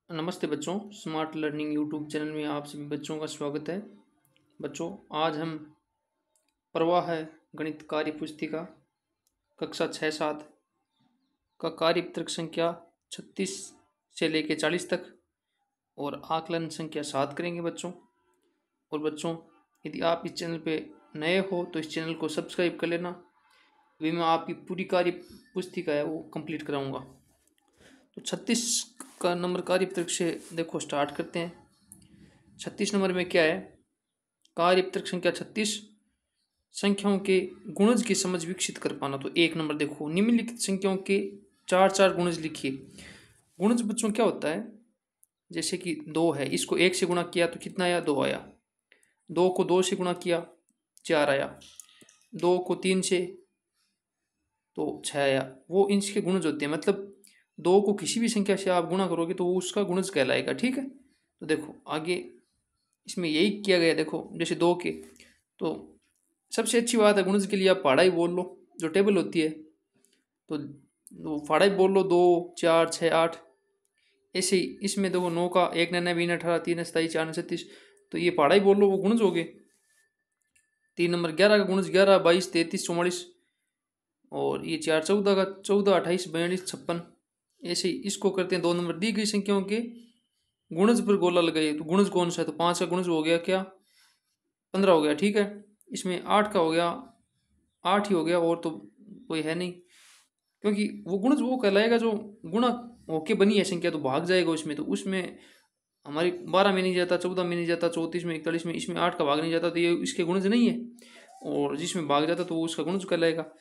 नमस्ते बच्चों, smart learning YouTube channel में आप सभी बच्चों का स्वागत है। बच्चों, आज हम प्रवाह गणित कार्य पुस्तिका कक्षा 6-7 का कार्य पत्रक संख्या 36 से लेकर 40 तक और आकलन संख्या 7 करेंगे बच्चों। और बच्चों, यदि आप इस चैनल पे नए हो तो इस चैनल को सब्सक्राइब कर लेना। अभी मैं आपकी पूरी कार्य पुस्तिका है वो कंप्लीट कराऊंगा। तो 36 का नंबर कार्य पत्रक से देखो स्टार्ट करते हैं। 36 नंबर में क्या है? कार्य पत्रक संख्या 36, संख्याओं के गुणज की समझ विकसित कर पाना। तो 1 नंबर देखो, निम्नलिखित संख्याओं के 4-4 गुणज लिखिए। गुणज बच्चों क्या होता है? जैसे कि 2 है, इसको 1 से गुणा किया तो कितना आया? 2 आया। 2 को 2 से गुणा किया 4 आया। 2 को 3 से तो 6 आया। वो इनके गुणज होते हैं। मतलब 2 को किसी भी संख्या से आप गुणा करोगे तो वो उसका गुणज कहलाएगा। ठीक है, तो देखो आगे इसमें यही किया गया। देखो जैसे 2 के, तो सबसे अच्छी बात है गुणज के लिए आप पहाड़ाई बोल लो, जो टेबल होती है तो पहाड़ाई बोल लो। 2 4 6 8 ऐसे ही इसमें देखो 9 का 1 9 20 18 3 27 4 36, तो ये पहाड़ाई बोल लो, वो गुणज हो गए। 3 नंबर 11 का गुणज 11 22 33 44, और ये 4 14 का 14 28 42 56। ऐसे ही इसको करते हैं। 2 नंबर दी गई संख्याओं के गुणज पर गोला लगाइए। तो गुणज कौन सा है? तो 5 का गुणज हो गया क्या? 15 हो गया। ठीक है, इसमें 8 का हो गया, 8 ही हो गया, और तो कोई है नहीं, क्योंकि वो गुणज वो कहलाएगा जो गुणा होके बनी है संख्या, तो भाग जाएगा उसमें। तो उसमें हमारी 12 में नहीं जाता, 14 में नहीं जाता, 34 में 41 में, इसमें 8 का भाग नहीं जाता, तो ये इसके गुणज नहीं है। और जिसमें भाग जाता तो वो उसका गुणज कहलाएगा।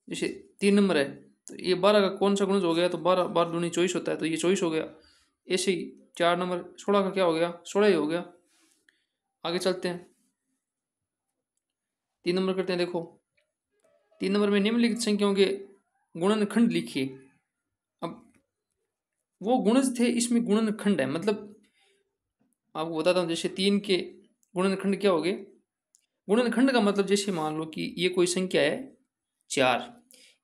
जैसे 3 नंबर है, तो ये 12 का कौन सा गुणज हो गया? तो 12 12 दूनी 24 होता है, तो ये 24 हो गया। ऐसे ही 4 नंबर 16 का क्या हो गया? 16 ही हो गया। आगे चलते हैं, 3 नंबर करते हैं। देखो 3 नंबर में निम्नलिखित संख्याओं के गुणनखंड लिखिए। अब वो गुणज थे, इसमें गुणनखंड है। मतलब आपको बताता हूँ, जैसे 3 के गुणनखंड क्या हो गए? गुणनखंड का मतलब जैसे मान लो कि ये कोई संख्या है 4,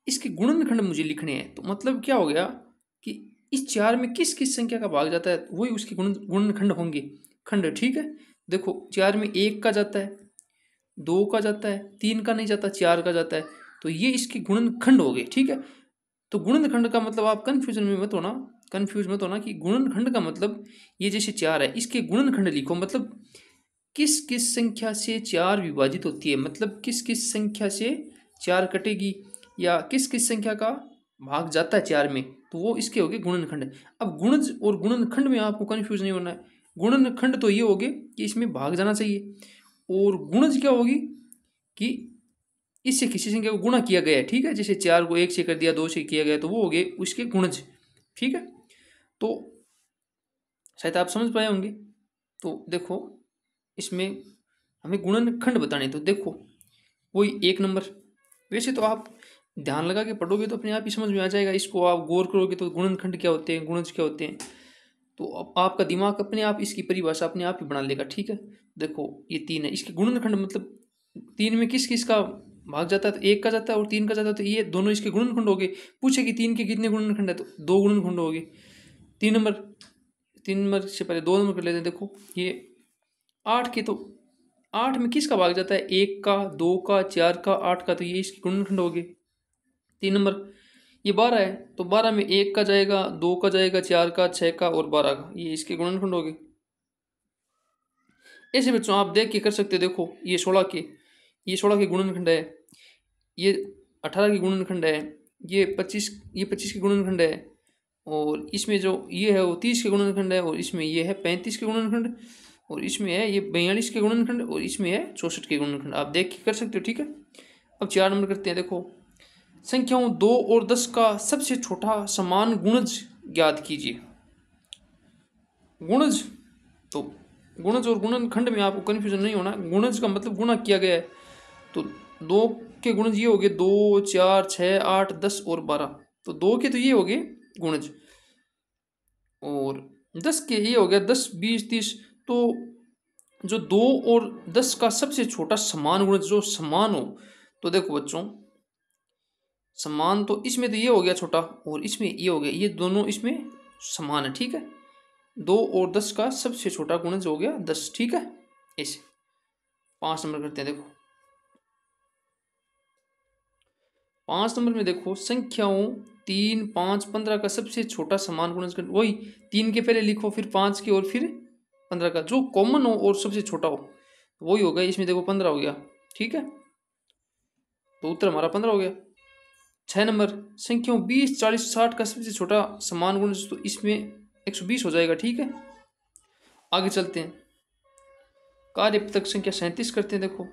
इसके गुणनखंड मुझे लिखने हैं। तो मतलब क्या हो गया कि इस 4 में किस किस संख्या का भाग जाता है, वही उसके गुणनखंड होंगे। खंड, ठीक है। देखो 4 में 1 का जाता है, 2 का जाता है, 3 का नहीं जाता, 4 का जाता है, तो ये इसके गुणनखंड हो गए। ठीक है, तो गुणनखंड का मतलब आप कंफ्यूजन में मत होना, कंफ्यूज मत होना कि गुणनखंड का मतलब ये जैसे 4 है, इसके गुणनखंड लिखो। मतलब किस किस संख्या से 4 विभाजित होती है, मतलब किस किस संख्या से 4 कटेगी, या किस किस संख्या का भाग जाता है 4 में, तो वो इसके हो गए गुणनखंड। अब गुणज और गुणनखंड में आपको कंफ्यूज नहीं होना है। गुणनखंड तो ये हो गए कि इसमें भाग जाना चाहिए, और गुणज क्या होगी कि इससे किसी संख्या को गुणा किया गया है। ठीक है, जैसे 4 को 1 से कर दिया, 2 से किया गया, तो वो हो गए उसके गुणज। ठीक है, तो शायद आप समझ पाए होंगे। तो देखो इसमें हमें गुणनखंड बताने, तो देखो वही 1 नंबर। वैसे तो आप ध्यान लगा के पढ़ोगे तो अपने आप ही समझ में आ जाएगा। इसको आप गौर करोगे तो गुणनखंड क्या होते हैं, गुणज क्या होते हैं, तो अब आपका दिमाग अपने आप इसकी परिभाषा अपने आप ही बना लेगा। ठीक है, देखो ये 3 है, इसके गुणनखंड मतलब 3 में किस किस का भाग जाता है? तो 1 का जाता है और 3 का जाता है, तो ये दोनों इसके गुणनखंड हो गए। पूछे कि 3 के कितने गुणनखंड है, तो 2 गुणनखंड हो गए। 3 नंबर, 3 नंबर से पहले 2 नंबर कर लेते हैं। देखो ये 8 के, तो 8 में किसका भाग जाता है? 1 का, 2 का, 4 का, 8 का, तो ये इसके गुणनखंड हो गए। 3 नंबर ये 12 है, तो 12 में 1 का जाएगा, 2 का जाएगा, 4 का, 6 का और 12 का, ये इसके गुणनखंड हो गए। ऐसे बच्चों आप देख के कर सकते हो। देखो ये 16 के, ये 16 के गुणनखंड है, ये 18 के गुणनखंड है, ये 25 के गुणनखंड है, और इसमें जो ये है वो 30 के गुणनखंड है, और इसमें ये है 35 के गुणनखंड, और इसमें है ये 42 के गुणनखंड, और इसमें है 64 के गुणनखंड। आप देख के कर सकते हो। ठीक है, अब 4 नंबर करते हैं। देखो संख्याओं 2 और 10 का सबसे छोटा समान गुणज ज्ञात कीजिए। गुणज, तो गुणज और गुणनखंड में आपको कन्फ्यूजन नहीं होना। गुणज का मतलब गुणा किया गया है, तो 2 के गुणज ये हो गए, 2 4 6 8 10 और 12, तो 2 के तो ये हो गए गुणज, और 10 के ये हो गया 10 20 30। तो जो 2 और 10 का सबसे छोटा समान गुणज जो समान हो, तो देखो बच्चों समान, तो इसमें तो ये हो गया छोटा, और इसमें ये हो गया, ये दोनों इसमें समान है। ठीक है, 2 और 10 का सबसे छोटा गुणज हो गया 10। ठीक है, ऐसे 5 नंबर करते हैं। देखो 5 नंबर में देखो संख्याओं 3, 5, 15 का सबसे छोटा समान गुणज वही 3 के पहले लिखो, फिर 5 के, और फिर 15 का जो कॉमन हो और सबसे छोटा हो वही होगा। इसमें देखो 15 हो गया। ठीक है, तो उत्तर हमारा 15 हो गया। 6 नंबर संख्याओं 20, 40, 60 का सबसे छोटा समान गुणज, तो इसमें 120 हो जाएगा। ठीक है, आगे चलते हैं। कार्यपत्रक संख्या 37 करते हैं। देखो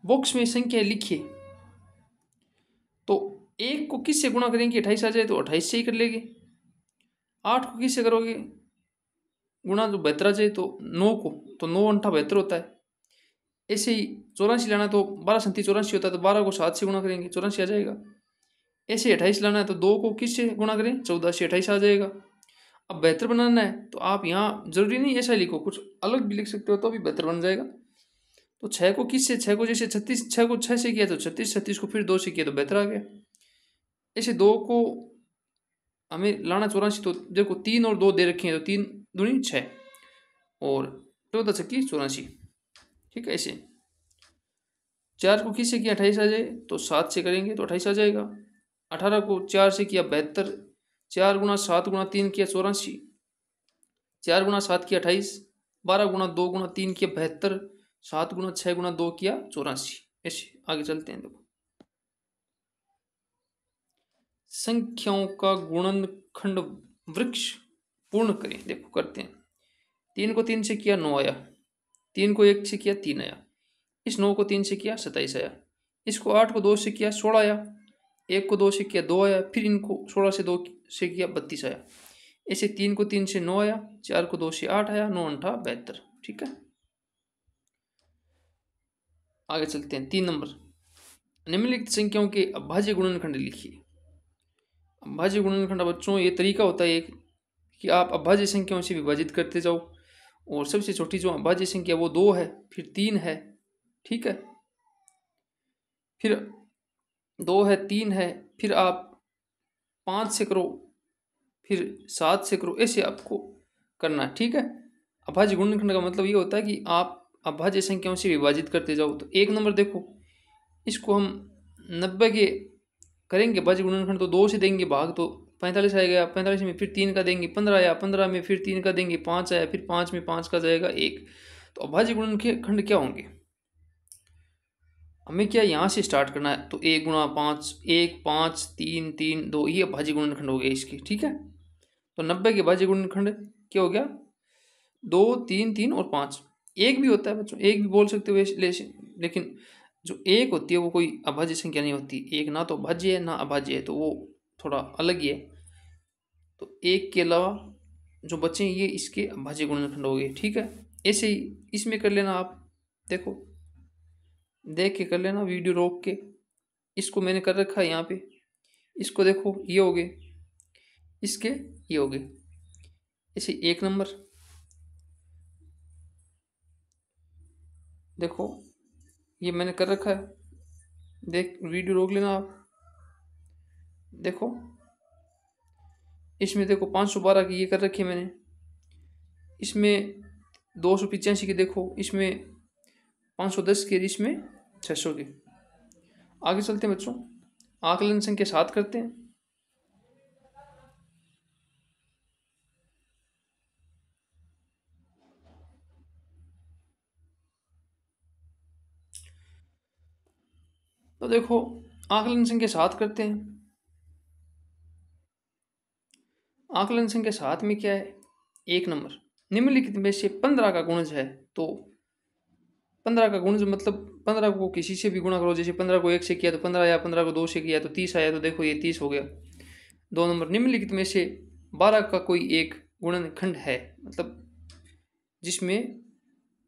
बॉक्स में संख्या लिखिए, तो 1 को किससे गुणा करेंगे 28 आ जाए तो 28 से ही कर लेंगे। 8 को किससे करोगे गुणा जो 72 आ जाए तो 9 को, तो 9 अंठा 72 होता है। ऐसे ही 84 लाना तो 12 37 84 होता है, तो 12 को 7 से गुणा करेंगे 84 आ जाएगा। ऐसे 28 लाना है तो 2 को किससे गुणा करें 14 से 28 आ जाएगा। अब बेहतर बनाना है तो आप यहाँ जरूरी नहीं ऐसा लिखो, कुछ अलग भी लिख सकते हो तो भी बेहतर बन जाएगा। तो 6 को किससे, 6 को जैसे 36, 6 को 6 से किया तो 36, 36 को फिर 2 से किया तो बेहतर आ गया। ऐसे 2 को हमें लाना 84, तो देखो 3 और 2 दे रखे हैं, तो 3 दूनी 6 और 14 छक्की 84। ठीक है, ऐसे 4 को किससे किया 28 आ जाए तो 7 से करेंगे तो 28 आ जाएगा। 18 को 4 से किया 72, 4 गुना 7 गुना 3 किया 84, 4 गुना 7 किया 28, 12 गुना 2 गुना 3 किया 72, 7 गुना 6 गुना 2 किया 84। ऐसे आगे चलते हैं। देखो संख्याओं का गुणनखंड वृक्ष पूर्ण करें। देखो करते हैं। 3 को 3 से किया 9 आया, 3 को 1 से किया 3 आया, इस 9 को 3 से किया 27 आया, इसको 8 को 2 से किया 16 आया, 1 को 2 से किया 2 आया, फिर इनको 16 से 2 से किया 32 आया। ऐसे 3 को 3 से 9 आया, 4 को 2 से 8 आया, 9 अंठा 72। ठीक है, आगे चलते हैं। 3 नंबर निम्नलिखित संख्याओं के अभाज्य गुणनखंड लिखिए। अभाज्य गुणनखंड बच्चों ये तरीका होता है एक कि आप अभाज्य संख्याओं से विभाजित करते जाओ, और सबसे छोटी जो अभाज्य संख्या वो 2 है, फिर 3 है। ठीक है, फिर 2 है, 3 है, फिर आप 5 से करो, फिर 7 से करो, ऐसे आपको करना है। ठीक है, अभाज्य गुणनखंड का मतलब ये होता है कि आप अभाज्य संख्याओं से विभाजित करते जाओ। तो 1 नंबर देखो, इसको हम 90 के करेंगे अभाज्य गुणनखंड, तो 2 से देंगे भाग तो 45 आएगा, 45 में फिर 3 का देंगे 15 आया, 15 में फिर 3 का देंगे 5 आया, फिर 5 में 5 का जाएगा 1। तो अभाज्य गुणनखंड क्या होंगे, हमें क्या यहाँ से स्टार्ट करना है, तो 1 गुणा 5, 1 5 3 3 2, ये अभाज्य गुणनखंड हो गए इसके। ठीक है, तो 90 के अभाज्य गुणनखंड क्या हो गया 2 3 3 और 5। 1 भी होता है बच्चों, 1 भी बोल सकते हो, लेकिन जो 1 होती है वो कोई अभाज्य संख्या नहीं होती। 1 ना तो भाज्य है ना अभाज्य है, तो वो थोड़ा अलग ही है। तो 1 के अलावा जो बच्चे ये इसके अभाज्य गुणनखंड हो गए। ठीक है, ऐसे ही इसमें कर लेना आप, देखो देख के कर लेना, वीडियो रोक के। इसको मैंने कर रखा है यहाँ पे, इसको देखो ये हो गए, इसके ये हो गए। ऐसे 1 नंबर देखो ये मैंने कर रखा है, देख वीडियो रोक लेना आप। देखो इसमें देखो 512 की ये कर रखी है मैंने, इसमें 285 की, देखो इसमें 510 की, इसमें 600 की। आगे चलते हैं बच्चों, आकलन संख्या 7 करते हैं। तो देखो आकलन संख्या 7 करते हैं। आकलन संख्या 7 में क्या है, 1 नंबर निम्नलिखित में से 15 का गुणज है। तो 15 का गुणज मतलब 15 को किसी से भी गुणा करो, जैसे 15 को 1 से किया तो 15 आया, 15 को 2 से किया तो 30 आया, तो देखो ये 30 हो गया। 2 नंबर निम्नलिखित में से 12 का कोई एक गुणनखंड है, मतलब जिसमें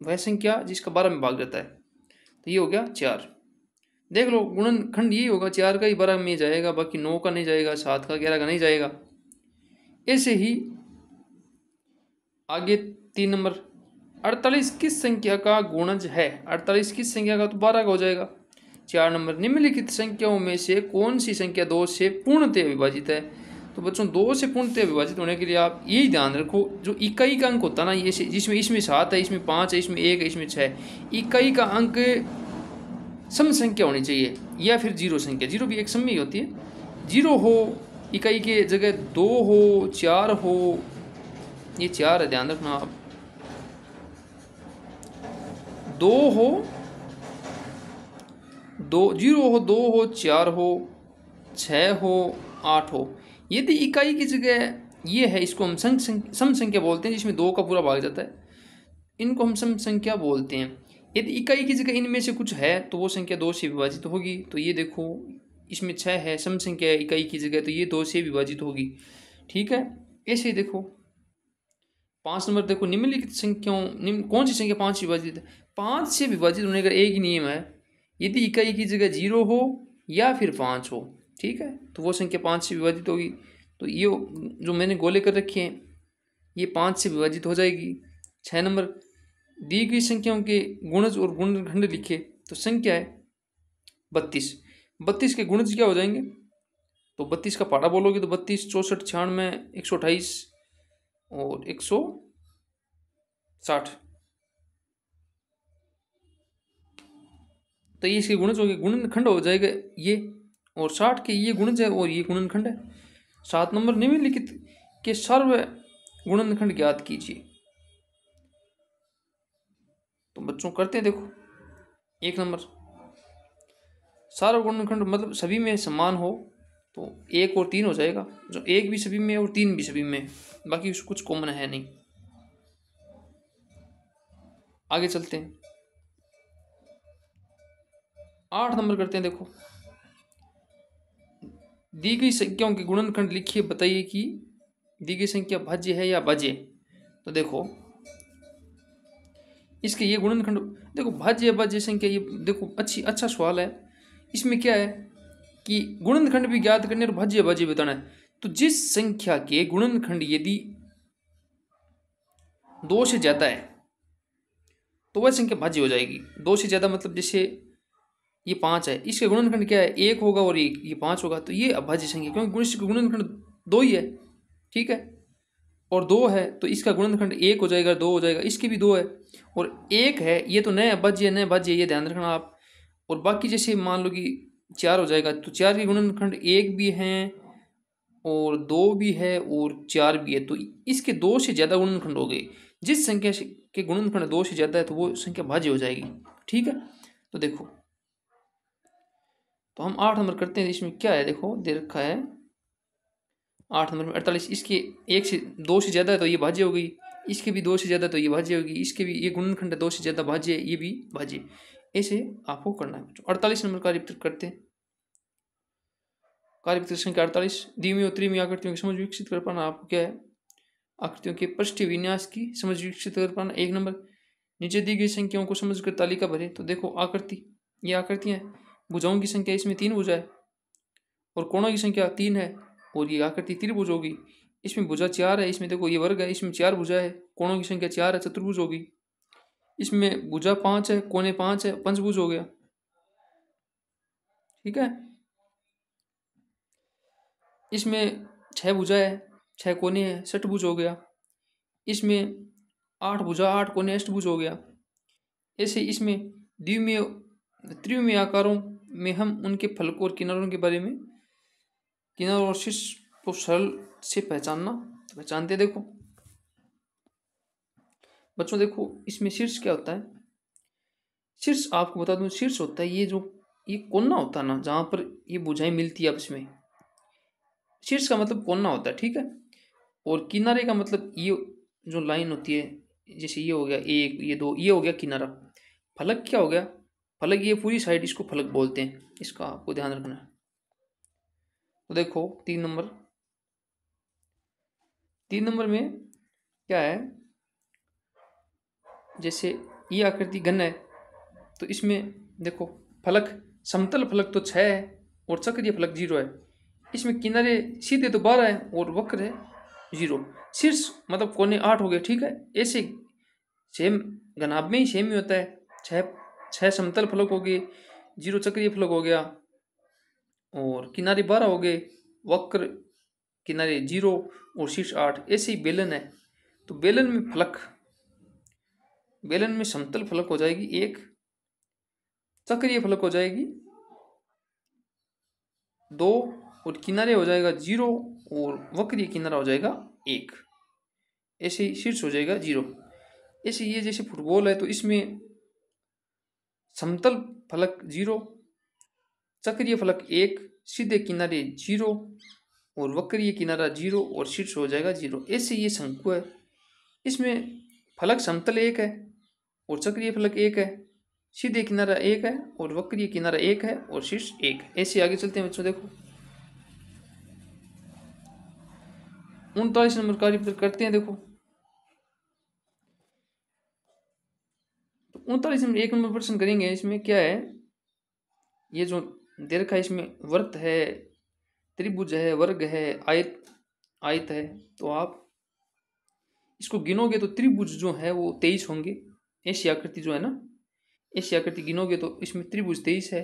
वह संख्या जिसका 12 में भाग जाता है, तो ये हो गया 4। देख लो गुणनखंड यही होगा, 4 का ही 12 में जाएगा, बाकी 9 का नहीं जाएगा, 7 का 11 का नहीं जाएगा। ऐसे ही आगे 3 नंबर 48 किस संख्या का गुणज है, 48 किस संख्या का, तो 12 का हो जाएगा। 4 नंबर निम्नलिखित संख्याओं में से कौन सी संख्या 2 से पूर्णतः विभाजित है, तो बच्चों 2 से पूर्णतः विभाजित होने के लिए आप यही ध्यान रखो, जो इकाई का अंक होता है ना, ये जिसमें इसमें 7 है, इसमें 5 है, इसमें 1 है, इसमें 6 है, इकाई का अंक सम संख्या होनी चाहिए या फिर जीरो संख्या। जीरो भी एक सम ही होती है। जीरो हो इकाई के जगह, 2 हो, 4 हो, ये 4 है, ध्यान रखना आप। 2 हो, 0 हो, 2 हो, 4 हो, 6 हो, 8 हो। यदि इकाई की जगह ये है, इसको हम सम संख्या बोलते हैं, जिसमें 2 का पूरा भाग जाता है, इनको हम सम संख्या बोलते हैं। यदि इकाई की जगह इनमें से कुछ है तो वो संख्या 2 से विभाजित होगी। तो ये देखो, इसमें 6 है, सम संख्या है इकाई की जगह, तो ये 2 से विभाजित होगी। ठीक है, ऐसे ही देखो 5 नंबर देखो, निम्नलिखित संख्याओं कौन सी संख्या 5 से विभाजित है? 5 से विभाजित होने का एक ही नियम है, यदि इकाई की जगह 0 हो या फिर 5 हो, ठीक है, तो वो संख्या 5 से विभाजित होगी। तो ये जो मैंने गोले कर रखे हैं, ये 5 से विभाजित हो जाएगी। 6 नंबर, दी गई संख्याओं के गुणज और गुणनखंड लिखे। तो संख्या है 32। 32 के गुणज क्या हो जाएंगे? तो 32 का पाड़ा बोलोगे तो 32, 64, 96, 128 और 160। तो ये इसके गुणज हो गए। गुणनखंड हो जाएगा ये, और 60 के ये गुणज है और ये गुणनखंड है। 7 नंबर, निम्नलिखित के सर्व गुणनखंड ज्ञात कीजिए। तो बच्चों करते हैं, देखो 1 नंबर, सार्व गुणनखंड मतलब सभी में समान हो, तो 1 और 3 हो जाएगा। जो 1 भी सभी में और 3 भी सभी में, बाकी कुछ कॉमन है नहीं। आगे चलते हैं, 8 नंबर करते हैं। देखो, दी गई संख्याओं के गुणनखंड लिखिए, बताइए कि दी गई संख्या भाज्य है या भाज्य। तो देखो इसके ये गुणनखंड, देखो भाज्य भाज्य संख्या, ये देखो अच्छा सवाल है। इसमें क्या है कि गुणनखंड भी ज्ञात करने और भाज्य भाज्य बताना है। तो जिस संख्या के गुणनखंड यदि 2 से ज्यादा है तो वह संख्या भाज्य हो जाएगी। 2 से ज्यादा मतलब जैसे ये 5 है, इसके गुणनखंड क्या है? 1 होगा और ये 5 होगा, तो ये अभाज्य संख्या, क्योंकि इसका गुणनखंड 2 ही है। ठीक है, और 2 है तो इसका गुणनखंड 1 हो जाएगा, 2 हो जाएगा, इसके भी 2 है और 1 है, ये तो नए अभाज्य है, नए भाज्य, ये ध्यान रखना आप। और बाकी जैसे मान लो कि 4 हो जाएगा, तो 4 के गुणनखंड 1 भी हैं और 2 भी है और 4 भी है, तो इसके 2 से ज़्यादा गुणनखंड हो गए। जिस संख्या के गुणनखंड 2 से ज़्यादा है तो वो संख्या भाज्य हो जाएगी। ठीक है, तो देखो, तो हम 8 नंबर करते हैं। इसमें क्या है, देखो दे रखा है 8 नंबर में 48, इसके 1 से 2 से ज़्यादा है तो ये भाज्य हो गई, इसके भी 2 से ज़्यादा तो ये भाज्य होगी, इसके भी ये गुणनखंड है 2 से ज़्यादा भाज्य है, ये भी भाज्य। ऐसे आपको करना है। 48 नंबर कार्य वितरण करते हैं। कार्य वितरण संख्या 48, द्विमीय और त्रिमीय आकृतियों की समझ विकसित कर पाना। आपको क्या है? आकृतियों के पृष्ठीय विन्यास की समझ विकसित कर पाना। 1 नंबर, नीचे दी गई संख्याओं को समझकर तालिका भरे। तो देखो आकृति, ये आकृतियाँ हैं। भुजाओं की संख्या, इसमें 3 भुजा है और कोणों की संख्या 3 है और ये आकृति त्रिभुज होगी। इसमें भुजा 4 है, इसमें देखो ये वर्ग है, इसमें 4 भुजा है, कोणों की संख्या 4 है, चतुर्भुज होगी। इसमें भुजा 5 है, कोने 5 है, पंचभुज हो गया। ठीक है, इसमें 6 भुजा है, 6 कोने हैं, षटभुज हो गया। इसमें 8 भुजा, 8 कोने, अष्टभुज हो गया। ऐसे इसमें द्विमीय त्रिविमीय आकारों में हम उनके फलकों और किनारों के बारे में, किनार और शीर्ष को सरल से पहचानते। देखो बच्चों, देखो इसमें शीर्ष क्या होता है? शीर्ष आपको बता दूं, शीर्ष होता है ये जो ये कोना होता है ना, जहां पर ये भुजाएं मिलती है आपस में, शीर्ष का मतलब कोना होता है। ठीक है, और किनारे का मतलब ये जो लाइन होती है, जैसे ये हो गया 1, ये 2, ये हो गया किनारा। फलक क्या हो गया? फलक ये पूरी साइड, इसको फलक बोलते हैं, इसका आपको ध्यान रखना है। तो देखो 3 नंबर, 3 नंबर में क्या है, जैसे ये आकृति घन है तो इसमें देखो फलक, समतल फलक तो 6 है और चक्रीय फलक 0 है। इसमें किनारे सीधे तो 12 है और वक्र है 0। शीर्ष मतलब कोने 8 हो गए। ठीक है, ऐसे सेम घनाभ में ही सेम ही होता है। 6 समतल फलक हो गए, 0 चक्रीय फलक हो गया और किनारे 12 हो गए, वक्र किनारे 0 और शीर्ष 8। ऐसे ही बेलन है, तो बेलन में फलक, बेलन में समतल फलक हो जाएगी 1, चक्रीय फलक हो जाएगी 2 और किनारे हो जाएगा 0 और वक्रीय किनारा हो जाएगा 1। ऐसे ही शीर्ष हो जाएगा 0। ऐसे ये जैसे फुटबॉल है तो इसमें समतल फलक 0, चक्रीय फलक 1, सीधे किनारे 0 और वक्रीय किनारा 0 और शीर्ष हो जाएगा 0। ऐसे ये शंकु है, इसमें फलक समतल 1 है और चक्रीय फलक 1 है, सीधे किनारा 1 है और वक्रीय किनारा 1 है और शीर्ष 1 है। ऐसे आगे चलते हैं बच्चों। देखो 39 नंबर कार्य करते हैं। देखो 39 नंबर 1 नंबर प्रश्न करेंगे। इसमें क्या है, ये जो दे रखा है इसमें वृत्त है, त्रिभुज है, वर्ग है, आयत है। तो आप इसको गिनोगे तो त्रिभुज जो है वो 23 होंगे। ऐसी आकृति जो है ना, ऐसी आकृति गिनोगे तो इसमें त्रिभुज 23 है।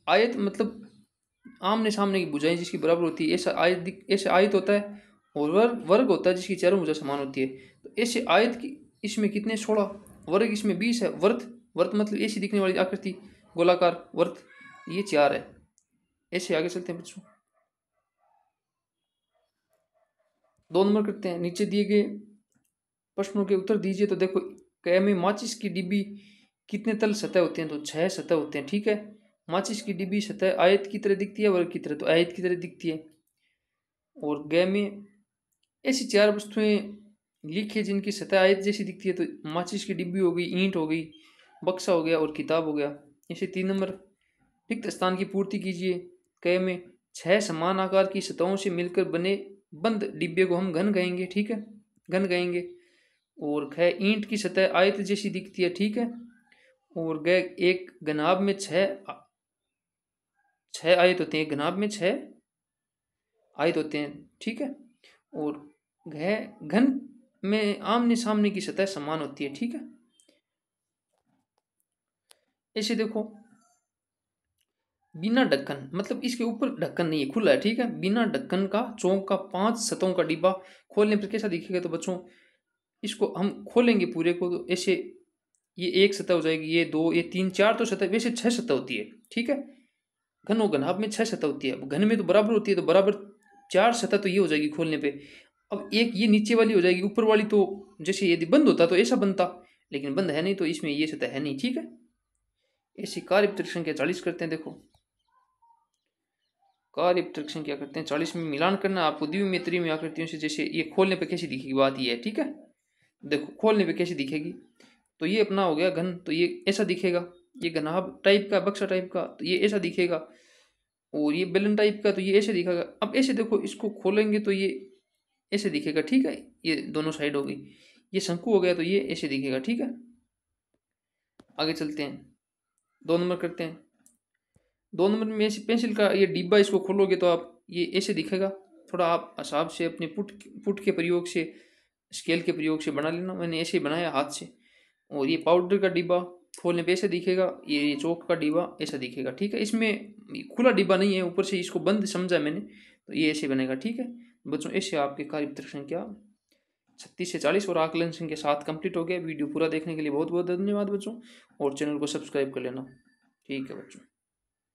आयत मतलब आमने सामने की भुजाएं जिसकी बराबर होती है, ऐसा आयत होता है। और वर्ग होता है जिसकी चारों भुजा समान होती है। तो ऐसे आयत की इसमें कितने 16, वर्ग इसमें 20 है। वर्त मतलब ऐसी दिखने वाली आकृति, गोलाकार वर्त, ये 4 है। ऐसे आगे चलते हैं बच्चों। 2 नंबर करते हैं। नीचे दिए गए प्रश्नों के उत्तर दीजिए। तो देखो क में माचिस की डिब्बी कितने तल सतह होते हैं, तो 6 सतह होते हैं। ठीक है, माचिस की डिब्बी सतह आयत की तरह दिखती है, वर्ग की तरह, तो आयत की तरह दिखती है। और ग में ऐसी 4 वस्तुएं लिखी जिनकी सतह आयत जैसी दिखती है, तो माचिस की डिब्बी हो गई, ईंट हो गई, बक्सा हो गया और किताब हो गया। ऐसे 3 नंबर रिक्त स्थान की पूर्ति कीजिए। क में 6 समान आकार की सतहों से मिलकर बने बंद डिब्बे को हम घन कहेंगे। ठीक है, घन कहेंगे। और ख ईंट की सतह आयत जैसी दिखती है। ठीक है। और ग एक घनाभ में 6 आयत होते हैं, घनाभ में 6 आयत होते हैं। ठीक है। और घन में आमने सामने की सतह समान होती है। ठीक है। ऐसे देखो बिना ढक्कन, मतलब इसके ऊपर ढक्कन नहीं है, खुला है। ठीक है, बिना ढक्कन का चौक का 5 सतहों का डिब्बा खोलने पर कैसा दिखेगा। तो बच्चों इसको हम खोलेंगे पूरे को, तो ऐसे ये 1 सतह हो जाएगी, ये 2, ये 3, 4 तो सतह, वैसे 6 सतह होती है। ठीक है, घन और घनाभ में 6 सतह होती है। घन में तो बराबर होती है, तो बराबर 4 सतह तो ये हो जाएगी खोलने पे। अब एक ये नीचे वाली हो जाएगी, ऊपर वाली तो जैसे यदि बंद होता तो ऐसा बनता, लेकिन बंद है नहीं, तो इसमें ये सतह है नहीं। ठीक है, ऐसी कार्य पृथक संख्या 40 करते हैं। देखो कार्य पृथक संख्या करते हैं 40 में मिलान करना आपको द्विमीय त्रिमीय आकृतियों से। जैसे ये खोलने पे कैसी दिखेगी, बात ये है। ठीक है, देखो खोलने पे कैसी दिखेगी, तो ये अपना हो गया घन, तो ये ऐसा दिखेगा। ये घनाभ टाइप का, बक्सा टाइप का, तो ये ऐसा दिखेगा। और ये बेलन टाइप का, तो ये ऐसे दिखेगा। अब ऐसे देखो इसको खोलेंगे तो ये ऐसे दिखेगा। ठीक है, ये दोनों साइड हो गई। ये शंकु हो गया, तो ये ऐसे दिखेगा। ठीक है, आगे चलते हैं। 2 नंबर करते हैं। 2 नंबर में ऐसे पेंसिल का ये डिब्बा, इसको खोलोगे तो आप ये ऐसे दिखेगा। थोड़ा आप हिसाब से अपने पुट के प्रयोग से, स्केल के प्रयोग से बना लेना। मैंने ऐसे ही बनाया हाथ से। और ये पाउडर का डिब्बा खोलने पे ऐसे दिखेगा। ये चौक का डिब्बा ऐसा दिखेगा। ठीक है, इसमें खुला डिब्बा नहीं है, ऊपर से इसको बंद समझा मैंने, तो ये ऐसे बनेगा। ठीक है बच्चों, ऐसे आपके कार्य पृथक संख्या 36 से 40 और आकलन संख्या 7 कंप्लीट हो गया। वीडियो पूरा देखने के लिए बहुत बहुत धन्यवाद बच्चों, और चैनल को सब्सक्राइब कर लेना। ठीक है बच्चों।